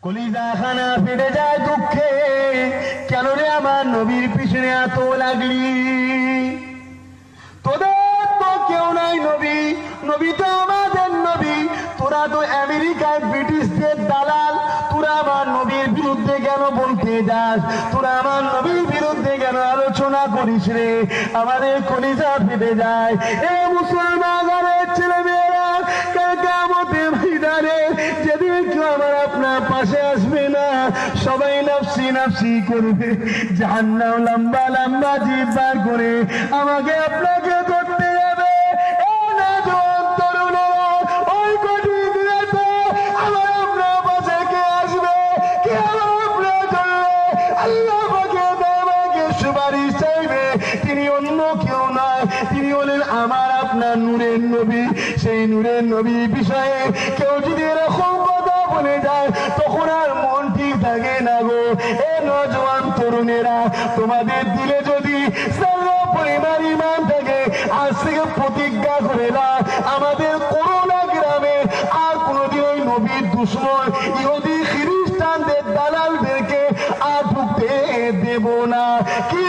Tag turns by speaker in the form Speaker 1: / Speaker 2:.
Speaker 1: কলিজা খানা ফেটে যায় দুঃখে, কেন রে আমার নবীর পিছনে এত লাগলি? তোদের তো কেউ নাই নবী, নবী তো আমাদের নবী। তোরা তো আমেরিকায় ব্রিটিশদের দালাল, তোরা আমার নবীর বিরুদ্ধে কেন বলতে যাস? তোরা আমার নবীর বিরুদ্ধে কেন আলোচনা করিস রে? আমাদের কলিজা ফেটে যায়। এ মুসলমানের ছেলে মেয়েরা, কিয়ামতের ময়দানে যেদিন কেউ আমার আপনার পাশে আসবে না, সবাই নাফসি নাফসি করবে, জাহান্নাম লম্বা লম্বা জিভ বার করে আমাকে আপনাকে ধরতে যাবে। ওই কঠিন রাতে আমার আপনার পাশে কে আসবে? কে আমার আপনার ধরবে? আল্লাহ পাকে আমাকে সুপারিশ চাইবে। তিনি অন্য কেউ নয়, তিনি হলেন আমার আপনার নূরের নবী। সেই নূরের নবী বিষয়ে কেউ যদি এরকম কথা বলে যায়, তখন আর মন ঠিক থাকে না গো। এ নওজোয়ান তরুণেরা, তোমাদের দিলে যদি পরিমাণ ইমান থাকে, আজ থেকে প্রতিজ্ঞা করে না, আমাদের করোনা গ্রামে আর কোনোদিন ওই নবীর দুশ্মন ইহুদি খ্রিস্টানদের দালালদেরকে আর ঢুকতে দেব না। কি